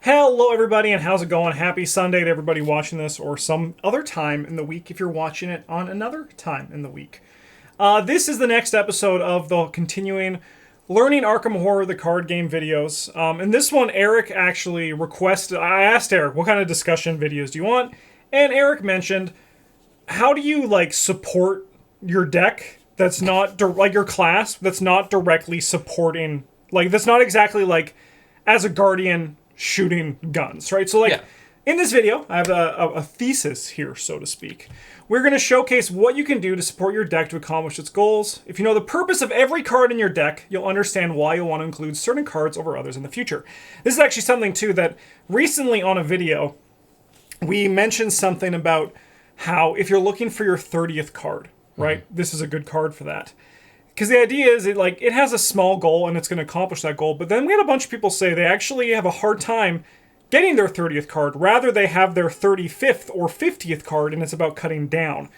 Hello, everybody, and how's it going? Happy Sunday to everybody watching this, or some other time in the week if you're watching it on another time in the week. This is the next episode of the continuing Learning Arkham Horror, the card game videos. And this one, Eric actually requested. I asked Eric, what kind of discussion videos do you want? And Eric mentioned, how do you support your deck that's not your class that's not directly supporting, that's not exactly as a guardian shooting guns, right? So in this video, I have a thesis here, so to speak. We're going to showcase what you can do to support your deck to accomplish its goals. If you know the purpose of every card in your deck, you'll understand why you'll want to include certain cards over others in the future. This is actually something, too, that recently on a video, we mentioned something about how if you're looking for your 30th card, right, this is a good card for that. Because the idea is it has a small goal and it's going to accomplish that goal. But then we had a bunch of people say they actually have a hard time getting their 30th card. Rather, they have their 35th or 50th card and it's about cutting down.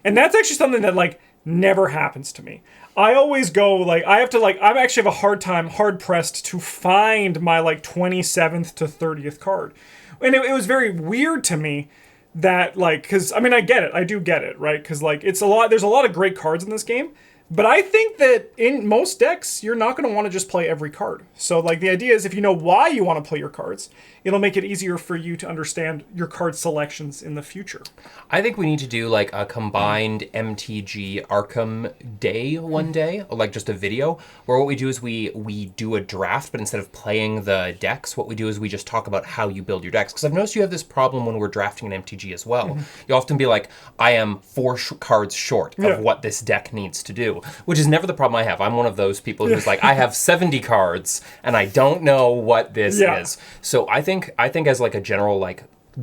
And that's actually something that never happens to me. I always go I have to I actually have a hard time, hard pressed to find my 27th to 30th card. And it was very weird to me that because I mean I get it. I do get it, right? Because it's a lot. There's a lot of great cards in this game. But I think that in most decks, you're not going to want to just play every card. So, the idea is if you know why you want to play your cards, it'll make it easier for you to understand your card selections in the future. I think we need to do, a combined MTG Arkham day one day, just a video, where what we do is we do a draft, but instead of playing the decks, what we do is we just talk about how you build your decks. Because I've noticed you have this problem when we're drafting an MTG as well. You often be like, I am four cards short of what this deck needs to do. Which is never the problem I have. I'm one of those people who's I have 70 cards and I don't know what this is. So I think as a general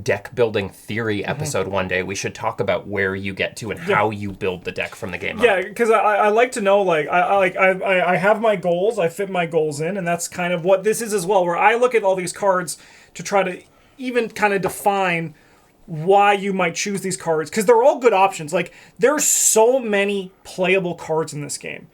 deck building theory episode one day, we should talk about where you get to and how you build the deck from the game up. Yeah, because I like to know I have my goals, I fit my goals in, and that's kind of what this is as well, where I look at all these cards to try to even kind of define why you might choose these cards, because they're all good options. There's so many playable cards in this game,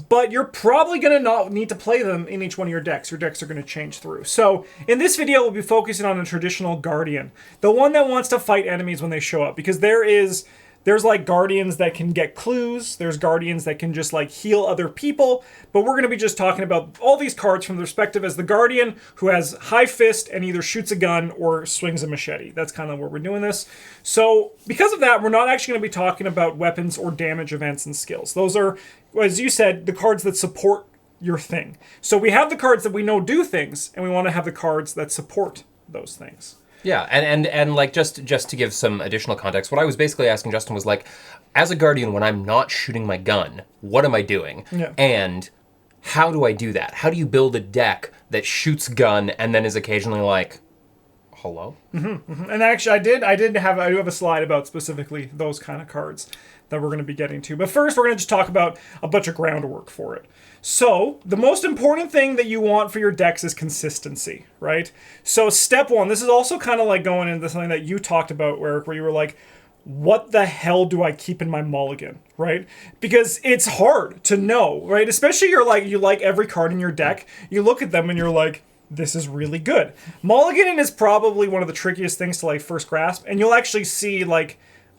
but you're probably going to not need to play them in each one of your decks. Your decks are going to change through. So in this video, we'll be focusing on a traditional guardian, the one that wants to fight enemies when they show up, because there's guardians that can get clues. There's guardians that can just heal other people. But we're going to be just talking about all these cards from the perspective as the guardian who has high fist and either shoots a gun or swings a machete. That's kind of where we're doing this. So because of that, we're not actually going to be talking about weapons or damage events and skills. Those are, as you said, the cards that support your thing. So we have the cards that we know do things, and we want to have the cards that support those things. Yeah, and just to give some additional context, what I was basically asking Justin was as a guardian, when I'm not shooting my gun, what am I doing? Yeah. And how do I do that? How do you build a deck that shoots gun and then is occasionally hello? Mm-hmm, mm-hmm. And actually, I do have a slide about specifically those kind of cards that we're going to be getting to. But first, we're going to just talk about a bunch of groundwork for it. So, the most important thing that you want for your decks is consistency, right? So, step one, this is also kind of going into something that you talked about, Eric, where you were what the hell do I keep in my mulligan, right? Because it's hard to know, right? Especially you like every card in your deck, you look at them and you're this is really good. Mulliganing is probably one of the trickiest things to first grasp, and you'll actually see a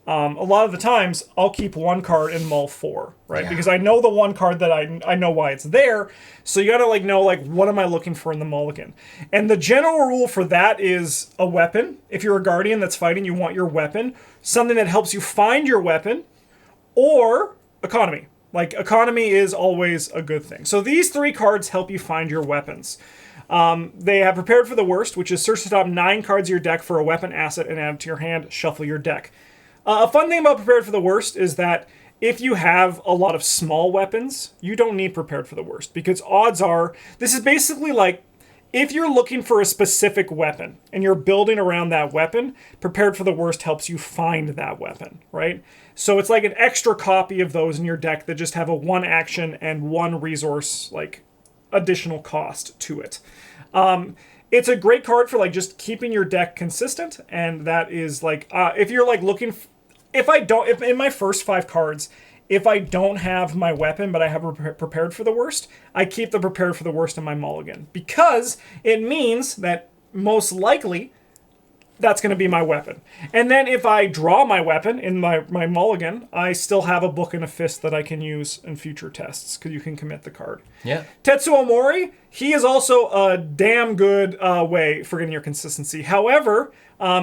lot of the times I'll keep one card in mull 4, right? Yeah. Because I know the one card that I know why it's there. So you gotta know what am I looking for in the mulligan? And the general rule for that is a weapon. If you're a guardian that's fighting, you want your weapon, something that helps you find your weapon, or economy. Economy is always a good thing. So these three cards help you find your weapons. They have prepared for the worst, which is search the top 9 cards of your deck for a weapon asset and add it to your hand, shuffle your deck. A fun thing about Prepared for the Worst is that if you have a lot of small weapons, you don't need Prepared for the Worst, because odds are, this is basically if you're looking for a specific weapon and you're building around that weapon, Prepared for the Worst helps you find that weapon, right? So it's an extra copy of those in your deck that just have a 1 action and 1 resource, additional cost to it. It's a great card for just keeping your deck consistent, and that is if you're looking. If in my first 5 cards, if I don't have my weapon, but I have prepared for the worst, I keep the prepared for the worst in my mulligan. Because it means that most likely that's going to be my weapon. And then if I draw my weapon in my mulligan, I still have a book and a fist that I can use in future tests, because you can commit the card. Yeah. Tetsuo Mori, he is also a damn good way for getting your consistency. However,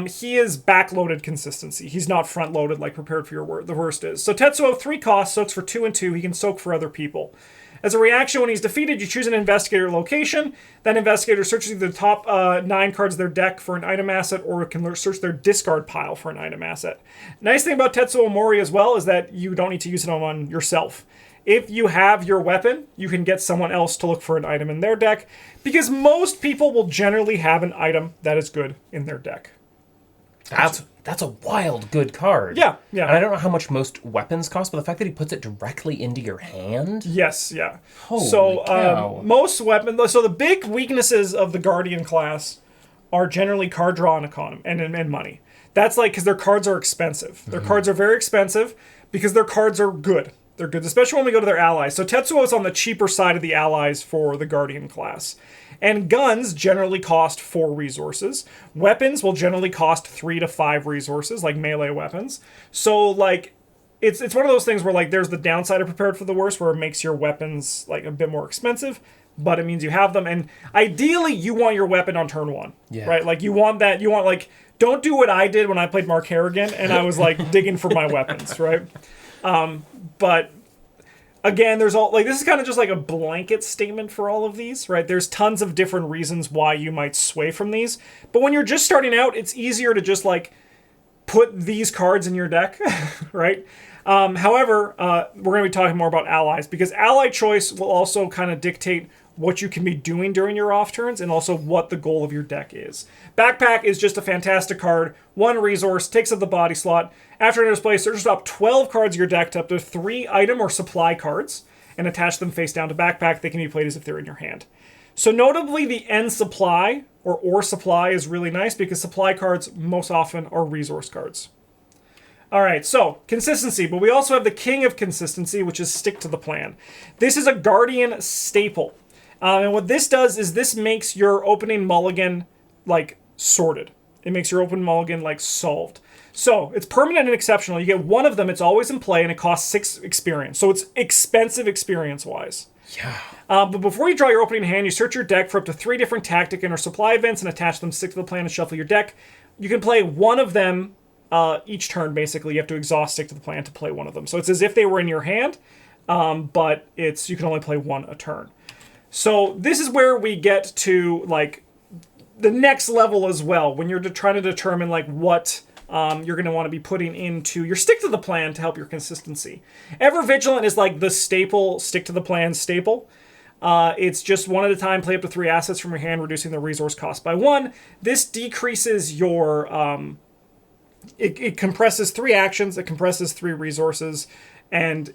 he is backloaded consistency. He's not front-loaded like Prepared for Your the Worst is. So Tetsuo, 3 costs, soaks for 2 and 2. He can soak for other people. As a reaction, when he's defeated, you choose an investigator location. That investigator searches either the top 9 cards of their deck for an item asset, or can search their discard pile for an item asset. Nice thing about Tetsuo Mori as well is that you don't need to use it on yourself. If you have your weapon, you can get someone else to look for an item in their deck, because most people will generally have an item that is good in their deck. That's a wild good card. Yeah, yeah. And I don't know how much most weapons cost, but the fact that he puts it directly into your hand? Yes, yeah. Holy cow. Most weapons... So the big weaknesses of the Guardian class are generally card draw and economy, and money. That's like, because their cards are expensive. Their cards are very expensive because their cards are good. They're good, especially when we go to their allies. So Tetsuo is on the cheaper side of the allies for the Guardian class. And guns generally cost 4 resources. Weapons will generally cost 3 to 5 resources, like melee weapons. So, like, it's one of those things where, like, there's the downside of Prepared for the Worst, where it makes your weapons, like, a bit more expensive, but it means you have them. And ideally, you want your weapon on turn 1, right? Like, you want, like, don't do what I did when I played Mark Harrigan, and I was, like, digging for my weapons, right? But... Again, there's all, like, this is kind of just like a blanket statement for all of these, right? There's tons of different reasons why you might sway from these. But when you're just starting out, it's easier to just, like, put these cards in your deck, right? However, we're going to be talking more about allies, because ally choice will also kind of dictate what you can be doing during your off turns, and also what the goal of your deck is. Backpack is just a fantastic card. 1 resource, takes up the body slot. After it enters play, search up 12 cards of your deck to up to 3 item or supply cards, and attach them face down to Backpack. They can be played as if they're in your hand. So notably, the end supply, or supply, is really nice, because supply cards most often are resource cards. Alright, so, consistency, but we also have the king of consistency, which is stick to the plan. This is a Guardian staple. And what this does is this makes your opening mulligan, like, sorted. It makes your open mulligan, like, solved. So, it's permanent and exceptional. You get 1 of them, it's always in play, and it costs 6 experience. So it's expensive experience-wise. Yeah. But before you draw your opening hand, you search your deck for up to 3 different tactic and or supply events, and attach them, stick to the plan, and shuffle your deck. You can play 1 of them each turn, basically. You have to exhaust stick to the plan to play 1 of them. So it's as if they were in your hand, but you can only play 1 a turn. So this is where we get to, like, the next level as well, when you're trying to determine, like, what you're going to want to be putting into your stick to the plan to help your consistency. Ever Vigilant is like the staple, stick to the plan staple. It's just 1 at a time, play up to 3 assets from your hand, reducing the resource cost by 1. This decreases your... It compresses 3 actions, it compresses 3 resources, and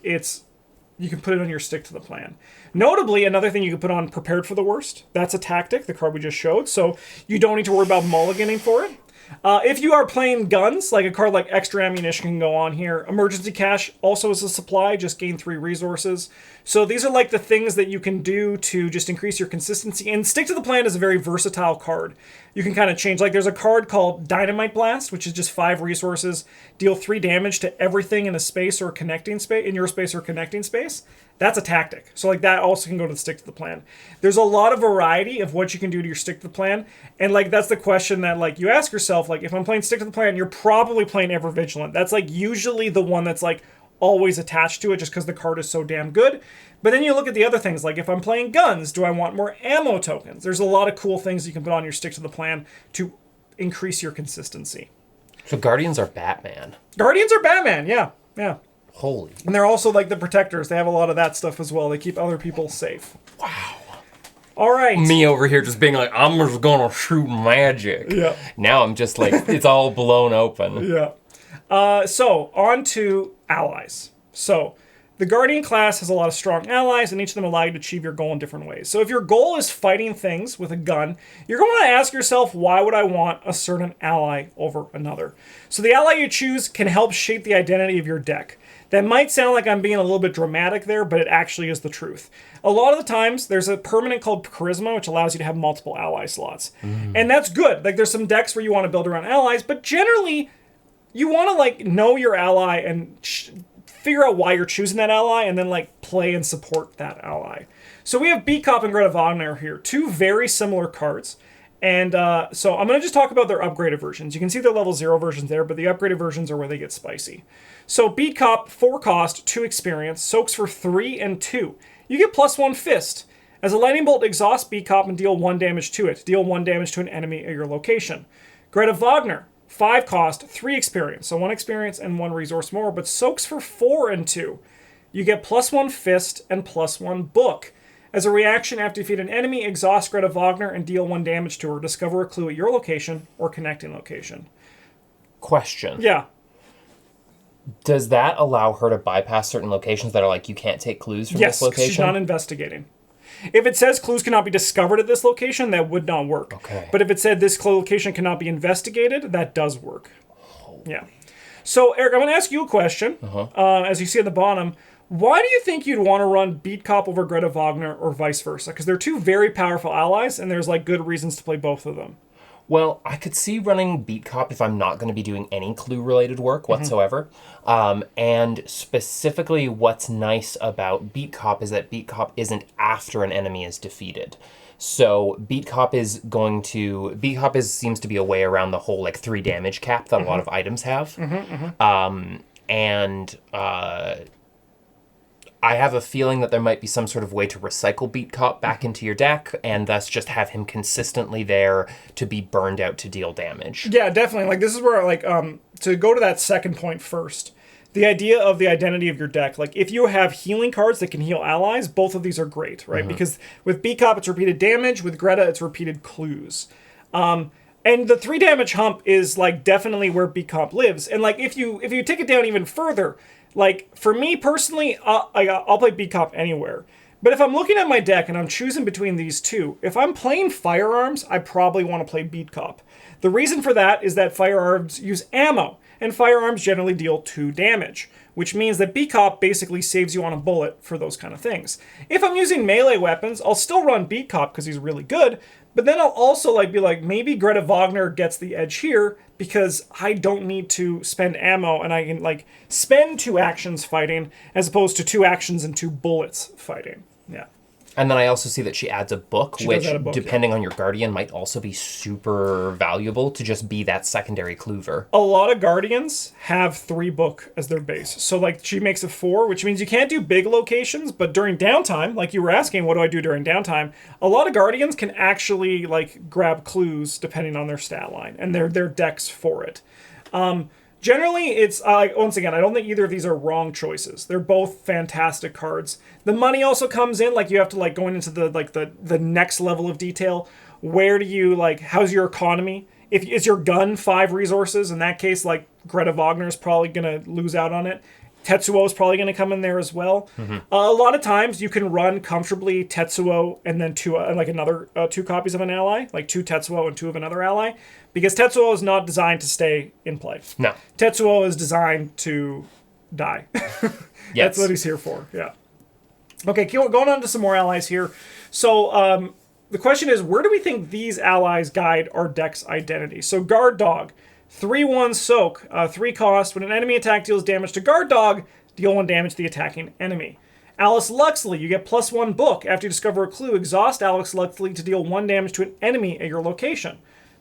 you can put it on your stick to the plan. Notably, another thing you can put on Prepared for the Worst. That's a tactic, the card we just showed, so you don't need to worry about mulliganing for it. If you are playing guns, like a card like Extra Ammunition can go on here. Emergency Cash also is a supply, just gain 3 resources. So these are like the things that you can do to just increase your consistency. And Stick to the Plan is a very versatile card. You can kind of change. Like there's a card called Dynamite Blast, which is just 5 resources, deal 3 damage to everything in a space or connecting space, in your space or connecting space. That's a tactic. So like that also can go to the Stick to the Plan. There's a lot of variety of what you can do to your Stick to the Plan. And like that's the question that like you ask yourself, like if I'm playing Stick to the Plan, you're probably playing Ever Vigilant. That's like usually the one that's like always attached to it just because the card is so damn good. But then you look at the other things, like if I'm playing guns, do I want more ammo tokens? There's a lot of cool things you can put on your Stick to the Plan to increase your consistency. So Guardians are Batman. Guardians are Batman, yeah. Yeah. Holy. And they're also like the protectors. They have a lot of that stuff as well. They keep other people safe. Wow. All right. Me over here just being like, I'm just gonna shoot magic. Yeah. Now I'm just like, it's all blown open. Yeah. So, on to allies. So, the Guardian class has a lot of strong allies, and each of them allow you to achieve your goal in different ways. So if your goal is fighting things with a gun, you're going to ask yourself, why would I want a certain ally over another? So the ally you choose can help shape the identity of your deck. That might sound like I'm being a little bit dramatic there, but it actually is the truth. A lot of the times, there's a permanent called Charisma, which allows you to have multiple ally slots. And that's good. Like, there's some decks where you want to build around allies, but generally, you want to, like, know your ally and figure out why you're choosing that ally, and then, like, play and support that ally. So we have Beat Cop and Greta Wagner here, two very similar cards. And so I'm going to just talk about their upgraded versions. You can see their level 0 versions there, but the upgraded versions are where they get spicy. So Beat Cop, 4 cost, 2 experience, soaks for 3 and 2. You get +1 fist. As a lightning bolt, exhaust Beat Cop and deal 1 damage to it. Deal 1 damage to an enemy at your location. Greta Wagner, 5 cost, 3 experience. So 1 experience and 1 resource more, but soaks for 4 and 2. You get +1 fist and +1 book. As a reaction, after you defeat an enemy, exhaust Greta Wagner and deal 1 damage to her. Discover a clue at your location or connecting location. Question. Yeah. Does that allow her to bypass certain locations that are like, you can't take clues from Yes, this location? she's not investigating. If it says clues cannot be discovered at this location, that would not work. Okay. But if it said this location cannot be investigated, that does work. Yeah. So, Eric, I'm going to ask you a question. As you see at the bottom, why do you think you'd want to run Beat Cop over Greta Wagner or vice versa? Because they're two very powerful allies, and there's like good reasons to play both of them. Well, I could see running Beat Cop if I'm not going to be doing any clue-related work whatsoever. And specifically, what's nice about Beat Cop is that Beat Cop isn't after an enemy is defeated. So Beat Cop seems to be a way around the whole like 3 damage cap that a lot of items have. I have a feeling that there might be some sort of way to recycle Beat Cop back into your deck, and thus just have him consistently there to be burned out to deal damage. Yeah, definitely. Like, this is where, like, to go to that second point first, the idea of the identity of your deck. Like, if you have healing cards that can heal allies, both of these are great, right? Because with Beat Cop, it's repeated damage. With Greta, it's repeated clues. And the 3 damage hump is, like, definitely where Beat Cop lives. And, like, if you take it down even further, like, for me personally, I'll play Beat Cop anywhere. But if I'm looking at my deck and I'm choosing between these two, if I'm playing firearms, I probably want to play Beat Cop. The reason for that is that firearms use ammo, and firearms generally deal 2 damage, which means that Beat Cop basically saves you on a bullet for those kind of things. If I'm using melee weapons, I'll still run Beat Cop because he's really good, but then I'll also be like, maybe Greta Wagner gets the edge here because I don't need to spend ammo and I can like spend 2 actions fighting as opposed to 2 actions and 2 bullets fighting. Yeah. And then I also see that she adds a book, which, add a book, depending on your Guardian, might also be super valuable to just be that secondary clover. A lot of Guardians have 3 book as their base. So, like, she makes a 4, which means you can't do big locations, but during downtime, like you were asking, what do I do during downtime? A lot of Guardians can actually, like, grab clues depending on their stat line and their decks for it. Generally, it's, once again, I don't think either of these are wrong choices. They're both fantastic cards. The money also comes in, like, you have to, like, go into the next level of detail. Where do you, like, how's your economy? Is your gun 5 resources? In that case, like, Greta Wagner is probably going to lose out on it. Tetsuo is probably going to come in there as well. A lot of times, you can run comfortably Tetsuo and then another 2 copies of an ally, like 2 Tetsuo and 2 of another ally, because Tetsuo is not designed to stay in play. No. Tetsuo is designed to die. Yes. That's what he's here for, yeah. Okay, going on to some more allies here. So, the question is, where do we think these allies guide our deck's identity? So, Guard Dog. 3/1 soak, 3 cost. When an enemy attack deals damage to Guard Dog, deal 1 damage to the attacking enemy. Alice Luxley, you get +1 book. After you discover a clue, exhaust Alice Luxley to deal 1 damage to an enemy at your location.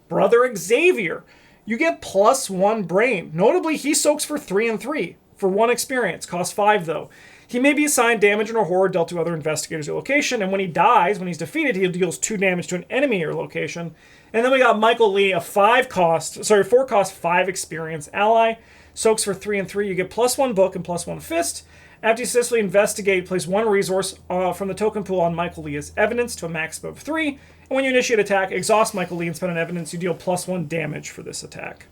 Brother Xavier, you get +1 brain. Notably, he soaks for 3 and 3 for 1 experience. Costs 5 though. He may be assigned damage or horror dealt to other investigators at your location, and when he dies, when he's defeated, he deals 2 damage to an enemy at your location. And then we got Michael Lee, a 4 cost, 5 experience ally. Soaks for 3 and 3. You get +1 book and +1 fist. After you successfully investigate, place 1 resource from the token pool on Michael Lee as evidence to a maximum of 3. And when you initiate attack, exhaust Michael Lee and spend an evidence. You deal +1 damage for this attack.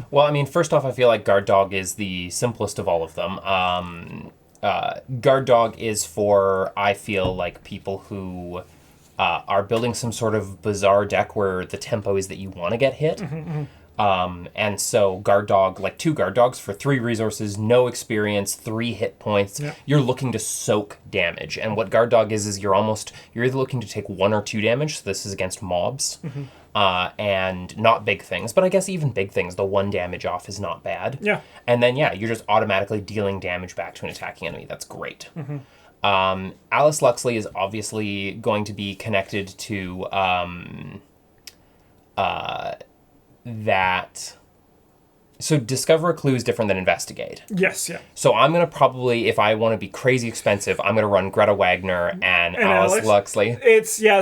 Well, I mean, first off, I feel like Guard Dog is the simplest of all of them. Guard Dog is for, I feel like, people who are building some sort of bizarre deck where the tempo is that you want to get hit. And so guard dog, like 2 guard dogs for 3 resources, no experience, 3 hit points. Yeah. You're looking to soak damage. And what guard dog is you're either looking to take 1 or 2 damage. So this is against mobs. And not big things. But I guess even big things, the 1 damage off is not bad. Yeah. And then, you're just automatically dealing damage back to an attacking enemy. That's great. Alice Luxley is obviously going to be connected to that. So discover a clue is different than investigate. Yes, yeah. So I'm going to probably, if I want to be crazy expensive, I'm going to run Greta Wagner and Alice Luxley.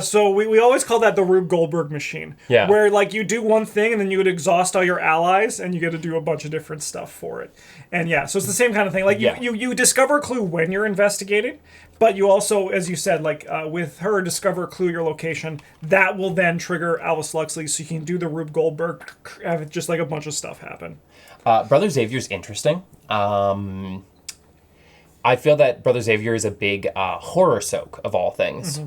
So we always call that the Rube Goldberg machine. Yeah. Where, like, you do one thing and then you would exhaust all your allies and you get to do a bunch of different stuff for it. And so it's the same kind of thing. Like, you discover a clue when you're investigating, but you also, as you said, like, with her, discover a clue, your location. That will then trigger Alice Luxley so you can do the Rube Goldberg, have just, like, a bunch of stuff happen. Brother Xavier's interesting. I feel that Brother Xavier is a big horror soak of all things.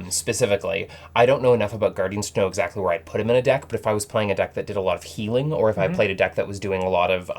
Specifically, I don't know enough about Guardians to know exactly where I'd put him in a deck, but if I was playing a deck that did a lot of healing, or if I played a deck that was doing a lot of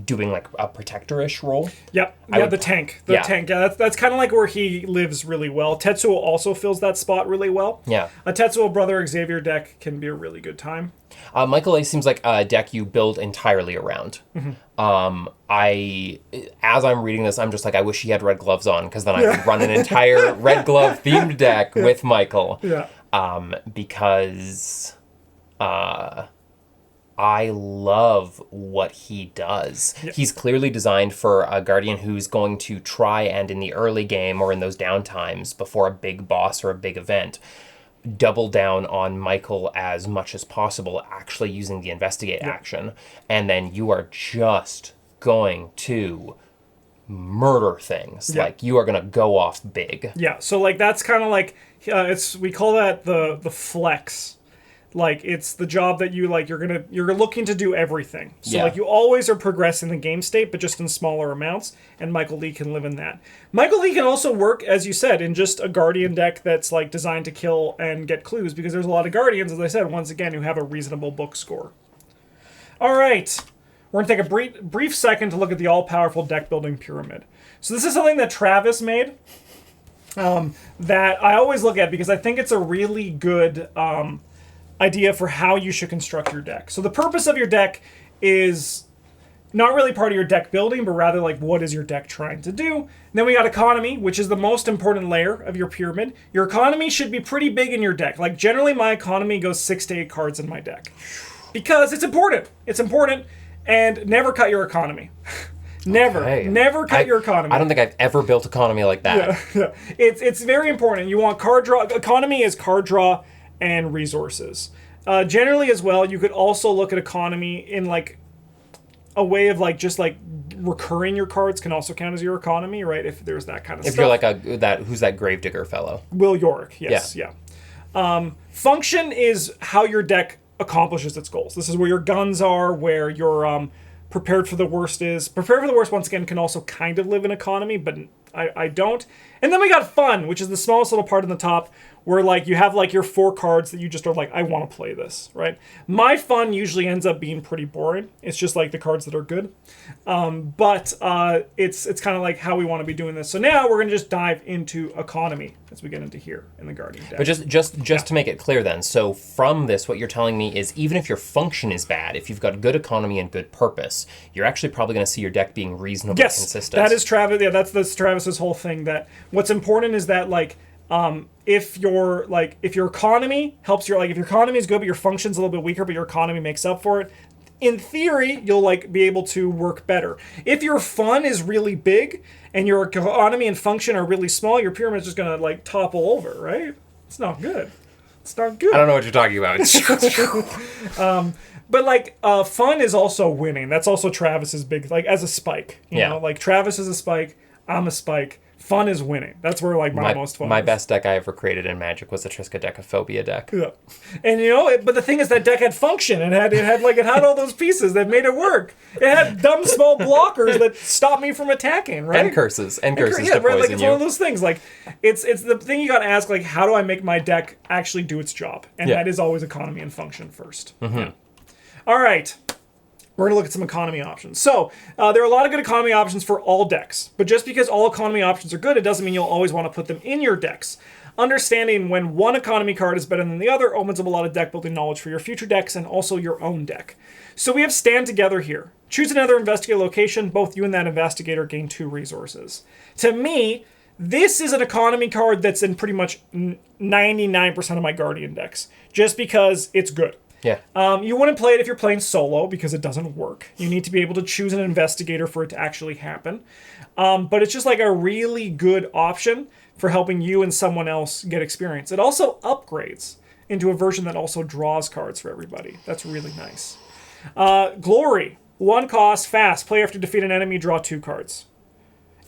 doing like a protector-ish role. Yep. The tank. The tank. Yeah, that's kind of like where he lives really well. Tetsuo also fills that spot really well. Yeah. A Tetsuo Brother Xavier deck can be a really good time. Michael A seems like a deck you build entirely around. As I'm reading this, I'm just like, I wish he had red gloves on, because then I could run an entire red glove themed deck with Michael. Yeah. Because I love what he does. Yeah. He's clearly designed for a Guardian who's going to try and, in the early game or in those downtimes before a big boss or a big event, double down on Michael as much as possible, actually using the investigate action. And then you are just going to murder things. Like, you are going to go off big. Yeah, so like that's kind of like, we call that the flex. Like, it's the job that you, like, you're looking to do everything. So, like, you always are progressing the game state, but just in smaller amounts, and Michael Lee can live in that. Michael Lee can also work, as you said, in just a Guardian deck that's, like, designed to kill and get clues, because there's a lot of Guardians, as I said, once again, who have a reasonable book score. All right. We're going to take a brief second to look at the all-powerful deck-building pyramid. So this is something that Travis made, that I always look at, because I think it's a really good idea for how you should construct your deck. So the purpose of your deck is not really part of your deck building, but rather like, what is your deck trying to do? And then we got economy, which is the most important layer of your pyramid. Your economy should be pretty big in your deck. Like, generally my economy goes 6 to 8 cards in my deck, because it's important. It's important, and never cut your economy. Never cut your economy. I don't think I've ever built economy like that. Yeah. It's very important. You want card draw. Economy is card draw and resources. Generally as well, you could also look at economy in like a way of like just like recurring your cards can also count as your economy, right? If there's that kind of stuff. If you're like who's that Gravedigger fellow? Will Yorick, yes, yeah. Function is how your deck accomplishes its goals. This is where your guns are, where your prepared for the worst is. Prepared for the worst, once again, can also kind of live in economy, but I don't. And then we got fun, which is the smallest little part in the top, where like you have like your 4 cards that you just are like, I want to play this, right? My fun usually ends up being pretty boring. It's just like the cards that are good. But it's kind of like how we want to be doing this. So now we're going to just dive into economy as we get into here in the Guardian deck. But just to make it clear then, so from this, what you're telling me is even if your function is bad, if you've got good economy and good purpose, you're actually probably going to see your deck being reasonably consistent. That is Travis. Yeah, that's Travis's whole thing. That what's important is that like, if your economy helps your, like, if your economy is good but your function's a little bit weaker but your economy makes up for it, in theory you'll like be able to work better. If your fun is really big and your economy and function are really small, your pyramid's just gonna like topple over, right? It's not good. It's not good. I don't know what you're talking about. But like fun is also winning. That's also Travis's big, like, as a spike. You know, like Travis is a spike, I'm a spike. fun is winning. That's where like my most fun My is. best deck I ever created in Magic was the Triskaidekaphobia deck. Yeah. And but the thing is that deck had function and it had all those pieces that made it work. It had dumb small blockers that stopped me from attacking, right? And curses to right? Like poison it's you. one of those things. Like it's the thing you got to ask, like, how do I make my deck actually do its job? And that is always economy and function first. Yeah. All right. We're going to look at some economy options. So, there are a lot of good economy options for all decks. But just because all economy options are good, it doesn't mean you'll always want to put them in your decks. Understanding when one economy card is better than the other opens up a lot of deck building knowledge for your future decks and also your own deck. So we have Stand Together here. Choose another investigator location. Both you and that investigator gain 2 resources. To me, this is an economy card that's in pretty much 99% of my Guardian decks. Just because it's good. Yeah. You wouldn't play it if you're playing solo because it doesn't work. You need to be able to choose an investigator for it to actually happen. But it's just like a really good option for helping you and someone else get experience. It also upgrades into a version that also draws cards for everybody. That's really nice. Glory. 1 cost, fast. Play after defeat an enemy, draw 2 cards.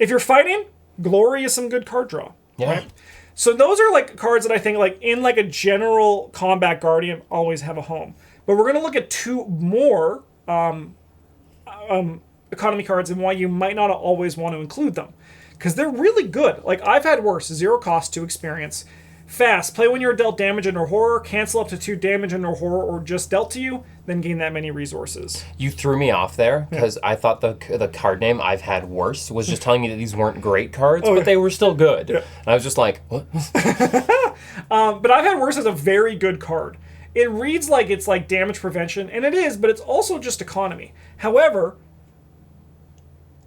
If you're fighting, Glory is some good card draw. Yeah. Right? So those are like cards that I think like in like a general combat Guardian always have a home. But we're going to look at 2 more economy cards and why you might not always want to include them. Because they're really good. Like I've had worse. 0 cost, 2 experience. Fast. Play when you're dealt damage and or horror. Cancel up to 2 damage and or horror or just dealt to you. Then gain that many resources. You threw me off there because I thought the card name I've had worse was just telling me that these weren't great cards, but they were still good. Yeah. And I was just like, what? But I've had worse as a very good card. It reads like it's like damage prevention, and it is, but it's also just economy. However,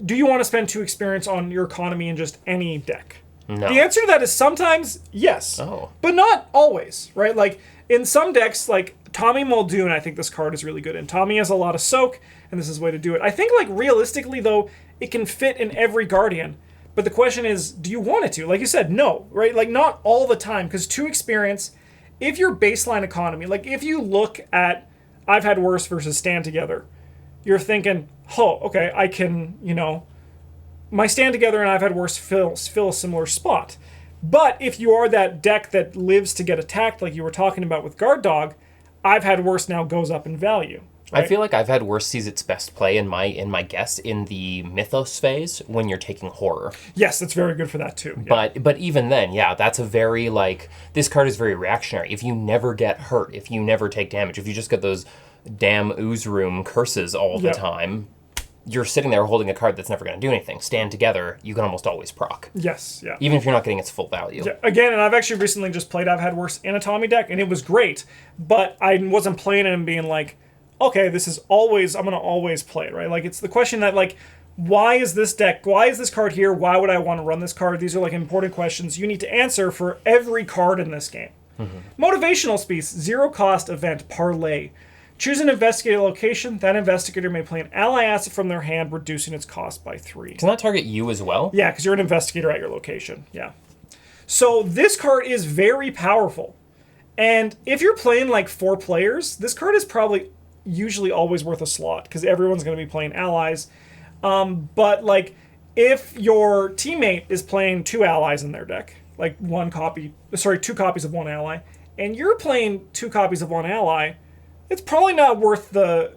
do you want to spend 2 experience on your economy in just any deck? No. The answer to that is sometimes yes, but not always, right? Like in some decks, like Tommy Muldoon, I think this card is really good in. Tommy has a lot of soak, and this is the way to do it. I think like realistically though, it can fit in every Guardian, but the question is, do you want it to? Like you said, no, right? Like not all the time, because 2 experience, if your baseline economy, like if you look at I've had worse versus Stand Together, you're thinking, oh, okay, I can, my Stand Together and I've had worse fill a similar spot. But if you are that deck that lives to get attacked, like you were talking about with Guard Dog, I've had worse now goes up in value. Right? I feel like I've had worse sees its best play in my guess in the Mythos phase when you're taking horror. Yes, that's very good for that too. Yeah. But even then, yeah, that's a very like this card is very reactionary. If you never get hurt, if you never take damage, if you just get those damn ooze room curses all the time, you're sitting there holding a card that's never going to do anything. Stand Together, you can almost always proc. Yes, yeah. Even if you're not getting its full value. Yeah. Again, and I've actually recently just played I've had worse in a Tommy deck, and it was great, but I wasn't playing it and being like, okay, I'm going to always play it, right? Like, it's the question that, like, why is this card here? Why would I want to run this card? These are, like, important questions you need to answer for every card in this game. Mm-hmm. Motivational piece, 0 cost event, Parlay. Choose an investigator location. That investigator may play an ally asset from their hand, reducing its cost by 3. Can that target you as well? Yeah, because you're an investigator at your location. Yeah. So this card is very powerful. And if you're playing like 4 players, this card is probably usually always worth a slot because everyone's going to be playing allies. But like if your teammate is playing 2 allies in their deck, like 2 copies of 1 ally, and you're playing 2 copies of 1 ally, it's probably not worth the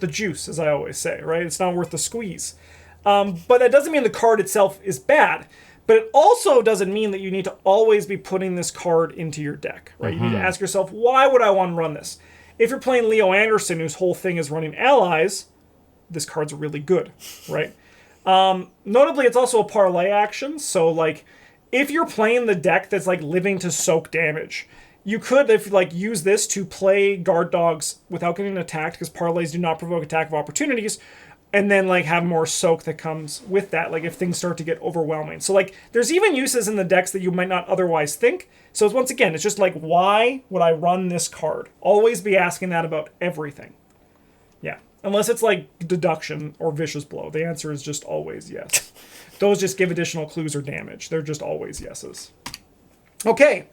juice, as I always say, right? It's not worth the squeeze. But that doesn't mean the card itself is bad. But it also doesn't mean that you need to always be putting this card into your deck, right? Mm-hmm. You need to ask yourself, why would I want to run this? If you're playing Leo Anderson, whose whole thing is running allies, this card's really good, right? Notably, it's also a parlay action. So, like, if you're playing the deck that's, like, living to soak damage, you could, use this to play guard dogs without getting attacked, because parlays do not provoke attack of opportunities, and then, have more soak that comes with that, if things start to get overwhelming. So, there's even uses in the decks that you might not otherwise think. So, once again, it's just why would I run this card? Always be asking that about everything. Yeah. Unless it's, deduction or vicious blow. The answer is just always yes. Those just give additional clues or damage. They're just always yeses. Okay.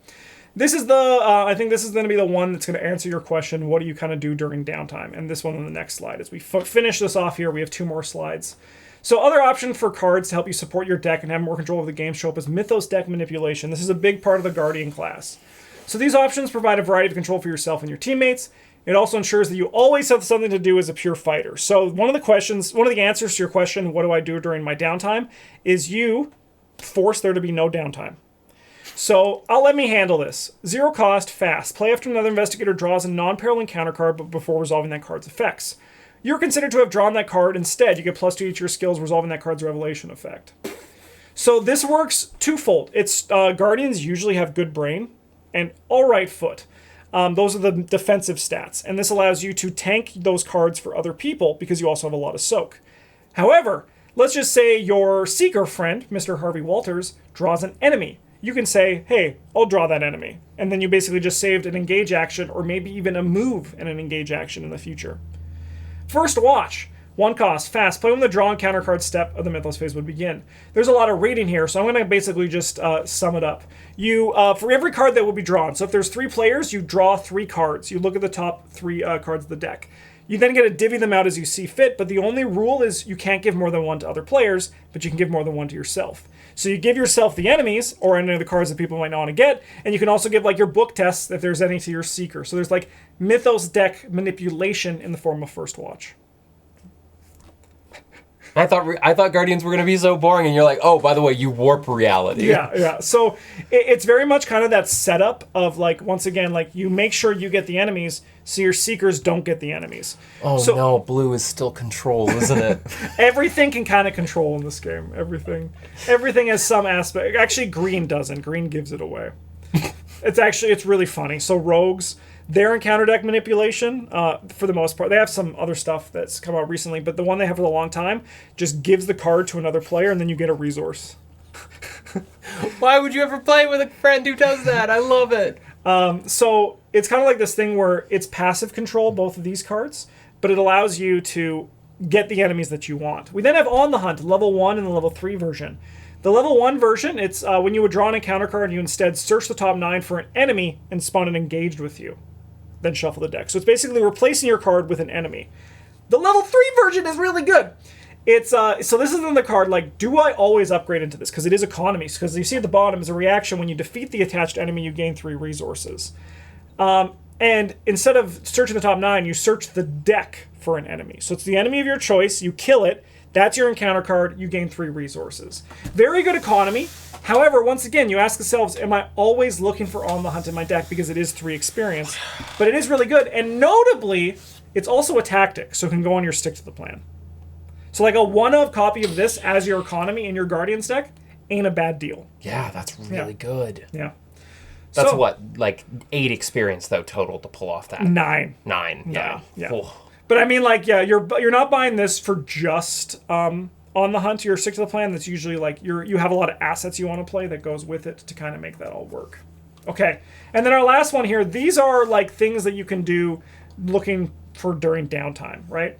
This is I think this is going to be the one that's going to answer your question, what do you kind of do during downtime? And this one on the next slide. As we finish this off here, we have 2 more slides. So other options for cards to help you support your deck and have more control of the game show up as Mythos deck manipulation. This is a big part of the Guardian class. So these options provide a variety of control for yourself and your teammates. It also ensures that you always have something to do as a pure fighter. So one of the answers to your question, what do I do during my downtime, is you force there to be no downtime. So let me handle this. 0 cost, fast. Play after another investigator draws a non-peril encounter card but before resolving that card's effects. You're considered to have drawn that card. Instead, you get +2 to each of your skills resolving that card's revelation effect. So this works twofold. It's Guardians usually have good brain and alright foot. Those are the defensive stats. And this allows you to tank those cards for other people because you also have a lot of soak. However, let's just say your Seeker friend, Mr. Harvey Walters, draws an enemy. You can say, hey, I'll draw that enemy. And then you basically just saved an engage action or maybe even a move and an engage action in the future. First watch. 1 cost, fast. Play when the draw and counter card step of the Mythos phase would begin. There's a lot of reading here, so I'm going to basically just sum it up. You, for every card that will be drawn, so if there's 3 players, you draw 3 cards. You look at the top 3 cards of the deck. You then get to divvy them out as you see fit, but the only rule is you can't give more than 1 to other players, but you can give more than 1 to yourself. So you give yourself the enemies, or any of the cards that people might not want to get, and you can also give like your book tests if there's any to your Seeker. So there's like Mythos deck manipulation in the form of first watch. I thought Guardians were going to be so boring, and you're like, oh, by the way, you warp reality. Yeah. So it's very much kind of that setup of like, once again, like you make sure you get the enemies so your Seekers don't get the enemies. Oh, so, no, blue is still control, isn't it? Everything can kind of control in this game. Everything has some aspect. Actually, green doesn't. Green gives it away. It's really funny. So rogues, their encounter deck manipulation, for the most part, they have some other stuff that's come out recently, but the one they have for a long time just gives the card to another player and then you get a resource. Why would you ever play with a friend who does that? I love it. So it's kind of like this thing where it's passive control, both of these cards, but it allows you to get the enemies that you want. We then have On the Hunt, level 1 and the level 3 version. The level 1 version, it's when you would draw an encounter card, you instead search the top 9 for an enemy and spawn it engaged with you. Then shuffle the deck. So it's basically replacing your card with an enemy. The level 3 version is really good. It's so this is in the card, like, do I always upgrade into this? Because it is economy. Because you see at the bottom is a reaction when you defeat the attached enemy, you gain 3 resources. And instead of searching the top 9, you search the deck for an enemy. So it's the enemy of your choice, you kill it, that's your encounter card, you gain 3 resources. Very good economy. However, once again, you ask yourselves, am I always looking for On the Hunt in my deck? Because it is 3 experience. But it is really good. And notably, it's also a tactic, so it can go on your stick to the plan. So like a one-of copy of this as your economy in your Guardians deck ain't a bad deal. Yeah, that's really good. Yeah. That's like 8 experience, though, total to pull off that? 9. 9, yeah. Oh. But I mean, like, yeah, you're not buying this for just On the Hunt, your stick to the plan. That's usually like you have a lot of assets you want to play that goes with it to kind of make that all work. Okay, and then our last one here. These are like things that you can do looking for during downtime, right?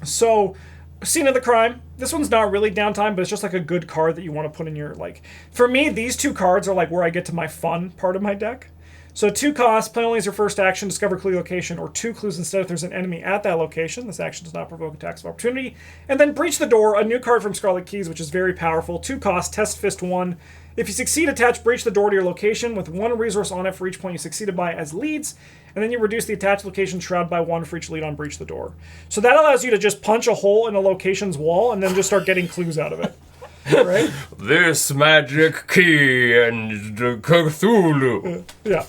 So, Scene of the Crime. This one's not really downtime, but it's just like a good card that you want to put in your, like... For me, these 2 cards are like where I get to my fun part of my deck. So 2 costs, play only as your first action, discover clue location, or 2 clues instead if there's an enemy at that location. This action does not provoke attacks of opportunity. And then Breach the Door, a new card from Scarlet Keys, which is very powerful. 2 costs, test fist 1. If you succeed, attach Breach the Door to your location with 1 resource on it for each point you succeeded by as leads, and then you reduce the attached location shroud by 1 for each lead on Breach the Door. So that allows you to just punch a hole in a location's wall and then just start getting clues out of it. Right? This magic key and Cthulhu. Yeah.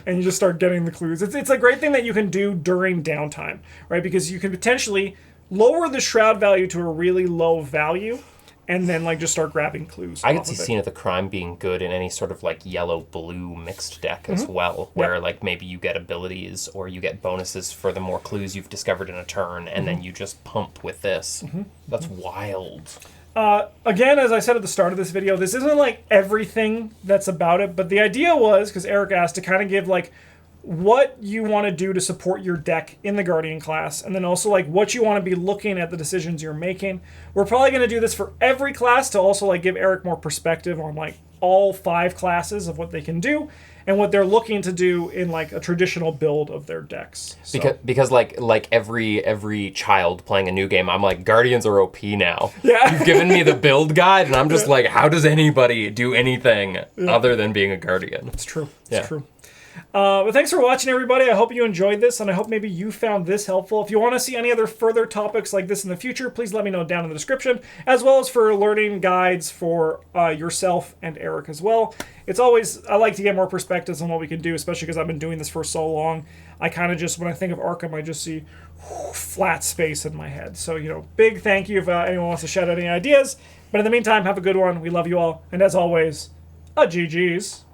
And you just start getting the clues. It's a great thing that you can do during downtime, right? Because you can potentially lower the shroud value to a really low value and then like just start grabbing clues. I could see Scene of the Crime being good in any sort of like yellow-blue mixed deck as well, where like maybe you get abilities or you get bonuses for the more clues you've discovered in a turn, and then you just pump with this. That's wild. Again, as I said at the start of this video, this isn't like everything that's about it, but the idea was, because Eric asked, to kind of give like what you want to do to support your deck in the Guardian class, and then also like what you want to be looking at the decisions you're making. We're probably going to do this for every class to also like give Eric more perspective on like all 5 classes of what they can do. and what they're looking to do in like a traditional build of their decks. So. Because like every child playing a new game, I'm like, Guardians are OP now. Yeah. You've given me the build guide, and I'm just like, how does anybody do anything other than being a Guardian? It's true. It's true. But thanks for watching, everybody. I hope you enjoyed this, and I hope maybe you found this helpful. If you want to see any other further topics like this in the future, please let me know down in the description, as well as for learning guides for yourself and Eric as well. It's always, I like to get more perspectives on what we can do, especially because I've been doing this for so long. I kind of just, when I think of Arkham, I just see flat space in my head. So, big thank you if anyone wants to shout out any ideas. But in the meantime, have a good one. We love you all. And as always, GG's.